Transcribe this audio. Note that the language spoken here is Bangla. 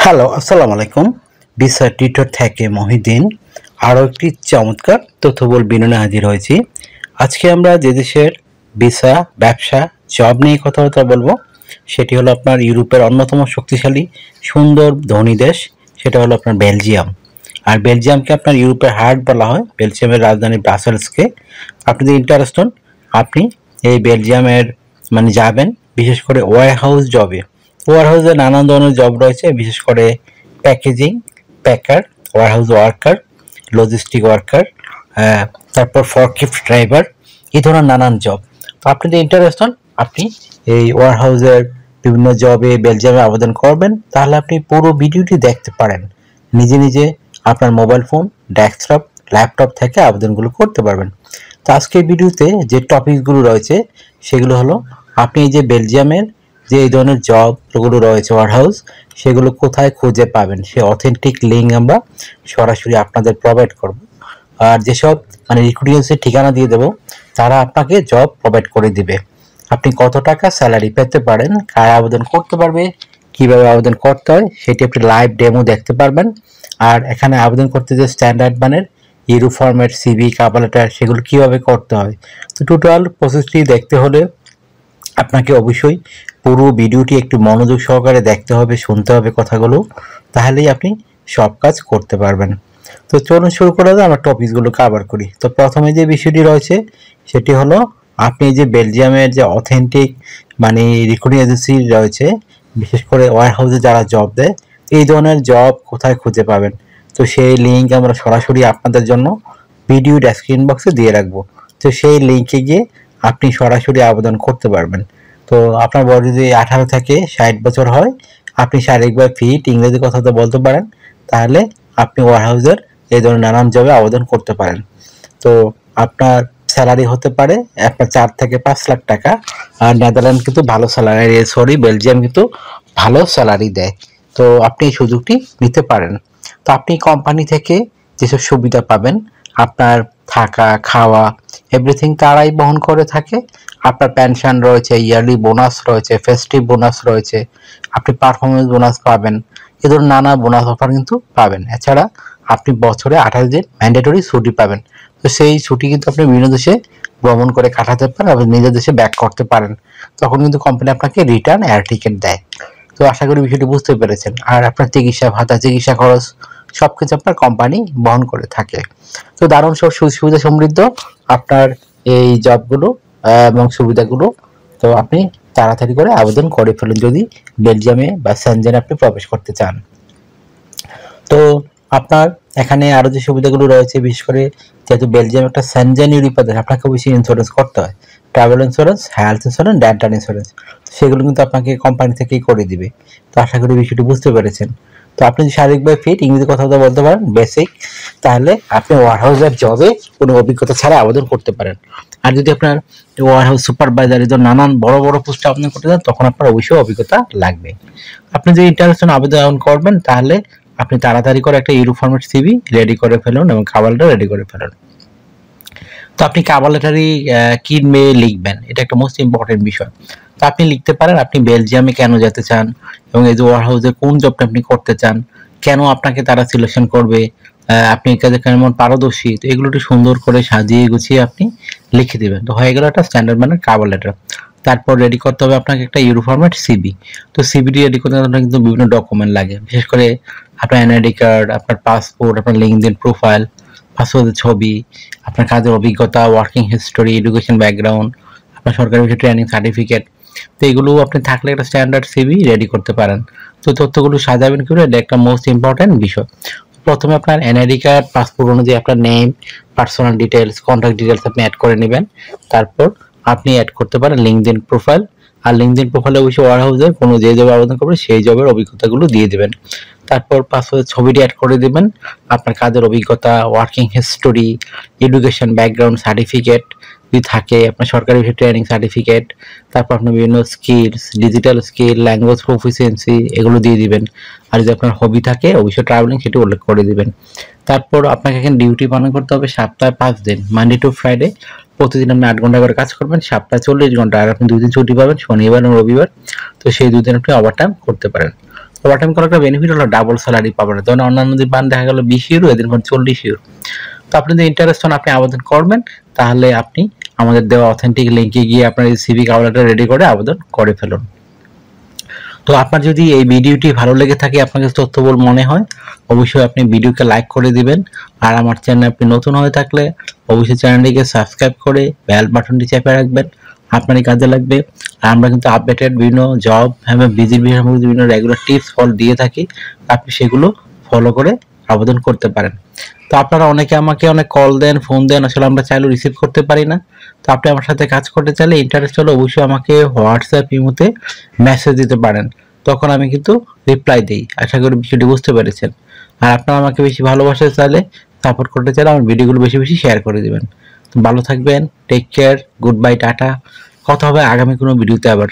হ্যালো, আসসালামু আলাইকুম। ভিসা টিউটর থেকে মহিউদ্দিন আরও একটি চমৎকার তথ্যবহুল বিবরণে হাজির হয়েছি। আজকে আমরা যে দেশের ভিসা, ব্যবসা, জব নিয়ে কথাবার্তা বলবো সেটি হলো আপনার ইউরোপের অন্যতম শক্তিশালী, সুন্দর, ধনী দেশ। সেটা হলো আপনার বেলজিয়াম। আর বেলজিয়ামকে আপনার ইউরোপের হার্ট বলা হয়, বেলজিয়ামের রাজধানী ব্রাসেলসকে। আপনি যদি ইন্টারেস্ট হন, আপনি এই বেলজিয়ামের যাবেন, বিশেষ করে ওয়্যার হাউস জবে। ওয়্যার হাউসে নানান ধরনের জব রয়েছে, বিশেষ করে packaging, packer, warehouse worker, logistic worker, তারপর ফরক্লিফট ড্রাইভার, এই ধরনের নানান জব। তো আপনি যদি ইন্টারেস্ট হন, আপনি এই ওয়্যার হাউসের বিভিন্ন জবে বেলজিয়ামে আবেদন করবেন। তাহলে আপনি পুরো ভিডিওটি দেখতে পারেন, নিজে নিজে আপনার মোবাইল ফোন, ডেস্কটপ, ল্যাপটপ থেকে আবেদনগুলো করতে পারবেন। তো আজকের ভিডিওতে যে টপিকগুলো রয়েছে সেগুলো হলো, আপনি এই যে বেলজিয়ামের যে এই ধরনের জবগুলো রয়েছে ওয়্যার হাউস, সেগুলো কোথায় খুঁজে পাবেন, সে অথেন্টিক লিঙ্ক আমরা সরাসরি আপনাদের প্রোভাইড করব। আর যেসব রিক্রুটার্সের ঠিকানা দিয়ে দেবো, তারা আপনাকে জব প্রোভাইড করে দিবে। আপনি কত টাকা স্যালারি পেতে পারেন, কারা আবেদন করতে পারবে, কিভাবে আবেদন করতে হয়, সেটি আপনি লাইভ ডেমো দেখতে পারবেন। আর এখানে আবেদন করতে যে স্ট্যান্ডার্ড মানের euro format, CV, cover letter, সেগুলো কিভাবে করতে হয়, তো টোটাল প্রসেসটি দেখতে হলে আপনাকে অবশ্যই পুরো ভিডিওটি একটু মনোযোগ সহকারে দেখতে হবে, শুনতে হবে কথাগুলো, তাহলেই আপনি সব কাজ করতে পারবেন। তো চলুন শুরু করা যায়, আমরা টপিকগুলো কভার করি। তো প্রথমে যে বিষয়টি রয়েছে সেটি হলো, আপনি যে বেলজিয়ামের যে অথেন্টিক রিক্রুটিং এজেন্সি রয়েছে, বিশেষ করে ওয়্যার হাউসে যারা জব দেয়, এই ধরনের জব কোথায় খুঁজে পাবেন, তো সেই লিঙ্ক আমরা সরাসরি আপনাদের জন্য ভিডিও ডেসক্রিপশন বক্সে দিয়ে রাখবো। তো সেই লিঙ্কে গিয়ে আপনি সরাসরি আবেদন করতে পারবেন। তো আপনার বয়স যদি 18 থেকে 60 বছর হয়, আপনি শারীরিকভাবে ফিট, ইংরেজি কথা তো বলতে পারেন, তাহলে আপনি ওয়্যার হাউসের এই ধরনের নানান জবে আবেদন করতে পারেন। তো আপনার স্যালারি হতে পারে আপনার 4 থেকে 5 লাখ টাকা। আর নেদারল্যান্ড কিন্তু ভালো স্যালারি, বেলজিয়াম কিন্তু ভালো স্যালারি দেয়। তো আপনি এই সুযোগটি নিতে পারেন। তো আপনি কোম্পানি থেকে যেসব সুবিধা পাবেন, আপনার থাকা, খাওয়া, এভরিথিং তারাই বহন করে থাকে। আপনার পেনশন রয়েছে, ইয়ারলি বোনাস রয়েছে, ফেস্টিভ বোনাস রয়েছে, আপনি পারফরমেন্স বোনাস পাবেন, এ ধরনের নানা বোনাস অফার কিন্তু পাবেন। এছাড়া আপনি বছরে 28 দিন ম্যান্ডেটরি ছুটি পাবেন। তো সেই ছুটি কিন্তু আপনি বিভিন্ন দেশে ভ্রমণ করে কাটাতে পারেন, আপনি নিজের দেশে ব্যাক করতে পারেন। তখন কিন্তু কোম্পানি আপনাকে রিটার্ন এয়ার টিকিট দেয়। তো আশা করি বিষয়টি বুঝতে পেরেছেন। আর আপনার চিকিৎসা ভাতা, চিকিৎসা খরচ সবকিছু আপনার কোম্পানি বহন করে থাকে। তো দারুণ সব সুবিধা সমৃদ্ধ আপনার এই জবগুলো এবং সুবিধাগুলো। তো আপনি তাড়াতাড়ি করে আবেদন করে ফেলুন যদি বেলজিয়ামে বা সেনজেনে আপনি প্রবেশ করতে চান। তো আপনার এখানে আরো যে সুবিধাগুলো রয়েছে, বিশেষ করে যেহেতু বেলজিয়াম একটা সেনজেন ইউরোপীয় দেশ, আপনাকে অবশ্যই ইন্স্যুরেন্স করতে হয়। Travel insurance, health insurance, dental insurance, সেগুলো কিন্তু আপনাকে কোম্পানি থেকেই করে দিবে। তো আশা করি বিষয়টি বুঝতে পেরেছেন। তো আপনি যদি শারীরিকভাবে ফিট, ইংরেজি কথা বলতে পারেন বেসিক, তাহলে আপনি ওয়্যার হাউসের জবে কোনো অভিজ্ঞতা ছাড়া আবেদন করতে পারেন। আর যদি আপনার ওয়্যার হাউস সুপারভাইজার, এই নানান বড় বড় পোস্টে আবেদন করতে চান, তখন আপনার অবশ্যই অভিজ্ঞতা লাগবে। আপনি যদি ইন্টারেস্ট আবেদন করবেন, তাহলে আপনি তাড়াতাড়ি করে একটা ইউরো ফরম্যাট সিভি রেডি করে ফেলুন এবং কভার লেটার রেডি করে ফেলুন। তো আপনি কভার লেটারে কি লিখবেন, এটা একটা মোস্ট ইম্পর্টেন্ট বিষয়। তো আপনি লিখতে পারেন আপনি বেলজিয়ামে কেন যেতে চান, এবং এই যে ওয়্যার হাউসে কোন জবটা আপনি করতে চান, কেন আপনাকে তারা সিলেকশন করবে, আপনি এই কাজে কেমন পারদর্শী। তো এগুলো একটু সুন্দর করে সাজিয়ে গুছিয়ে আপনি লিখে দিবেন। তো হয়ে গেল একটা স্ট্যান্ডার্ড মানের কভার লেটার। তারপর রেডি করতে হবে আপনাকে একটা ইউরো ফরম্যাট সিভি। তো সিভিটি রেডি করতে আপনার কিন্তু বিভিন্ন ডকুমেন্ট লাগে, বিশেষ করে আপনার এনআইডি কার্ড, আপনার পাসপোর্ট, আপনার লিঙ্কডইন প্রোফাইল, পাসপোর্টের ছবি, আপনার কাজের অভিজ্ঞতা, ওয়ার্কিং হিস্টোরি, এডুকেশন ব্যাকগ্রাউন্ড, আপনার সরকারি বিষয়ে ট্রেনিং সার্টিফিকেট। তো এগুলো আপনি থাকলে একটা স্ট্যান্ডার্ড সিভি রেডি করতে পারেন। তো তথ্যগুলো সাজাবেন কি, এটা একটা মোস্ট ইম্পর্টেন্ট বিষয়। প্রথমে আপনার এনআইডি কার্ড, পাসপোর্ট অনুযায়ী আপনার name, personal details, contact details আপনি অ্যাড করে নেবেন। তারপর আপনি অ্যাড করতে পারেন লিঙ্কডইন প্রোফাইল। আর লিঙ্কডইন প্রোফাইলে অবশ্যই ওয়্যার হাউসে কোনো যে জবে আবেদন করবে সেই জবের অভিজ্ঞতাগুলো দিয়ে দেবেন। তারপর পাসপোর্টের ছবিটি অ্যাড করে দেবেন, আপনার কাজের অভিজ্ঞতা, working history, education background certificate যদি থাকে, আপনার সরকারি বিষয়ে ট্রেনিং সার্টিফিকেট, তারপর আপনার বিভিন্ন skills, digital skill, language proficiency, এগুলো দিয়ে দিবেন। আর যদি আপনার হবি থাকে অবশ্যই ট্রাভেলিং, সেটি উল্লেখ করে দিবেন। তারপর আপনাকে এখানে ডিউটি পালন করতে হবে সপ্তাহে 5 দিন, মানডে টু ফ্রাইডে। প্রতিদিন আপনি 8 ঘন্টা করে কাজ করবেন, সপ্তাহে 40 ঘন্টা। আর আপনি 2 দিন ছুটি পাবেন, শনিবার এবং রবিবার। তো সেই 2 দিন আপনি ওভারটাইম করতে পারেন। ওভারটাইম করার একটা বেনিফিট হলো ডাবল স্যালারি পাবেন। ধরুন অন্যান্য যে পান দেখা গেল 20 ইউরো, এদের 40 ইউরো। তো আপনি যদি ইন্টারেস্ট হন, আপনি আবেদন করবেন, তাহলে আপনি আমাদের দেওয়া অথেন্টিক লিঙ্কে গিয়ে আপনার এই সিভি কাভার রেডি করে আবেদন করে ফেলুন। তো আপনার যদি এই ভিডিওটি ভালো লেগে থাকে, আপনার কাছে তথ্যবহুল মনে হয়, অবশ্যই আপনি ভিডিওকে লাইক করে দিবেন। আর আমার চ্যানেলে আপনি নতুন হয়ে থাকলে অবশ্যই চ্যানেলটিকে সাবস্ক্রাইব করে বেল বাটনটি চেপে রাখবেন, আপনারই কাজে লাগবে। আর আমরা কিন্তু আপডেটেড বিভিন্ন জব এবং বিভিন্ন রেগুলার টিপস দিয়ে থাকি, আপনি সেগুলো ফলো করে আবেদন করতে পারেন। তো আপনারা অনেকে আমাকে অনেক কল দেন, ফোন দেন, আসলে আমরা চাইলেও রিসিভ করতে পারি না। তো আপনি আমার সাথে কাজ করতে চাইলে, ইন্টারেস্ট হলে অবশ্যই আমাকে হোয়াটসঅ্যাপ ইমোতে মেসেজ দিতে পারেন, তখন আমি কিন্তু রিপ্লাই দিই। আশা করি বিষয়টি বুঝতে পেরেছেন। আর আপনারা আমাকে বেশি ভালোবাসতে চাইলে, সাপোর্ট করতে চাইলে আমার ভিডিওগুলো বেশি বেশি শেয়ার করে দিবেন। ভালো থাকবেন, টেক কেয়ার, গুড বাই, টাটা। কথা হবে আগামী কোনো ভিডিওতে আবার।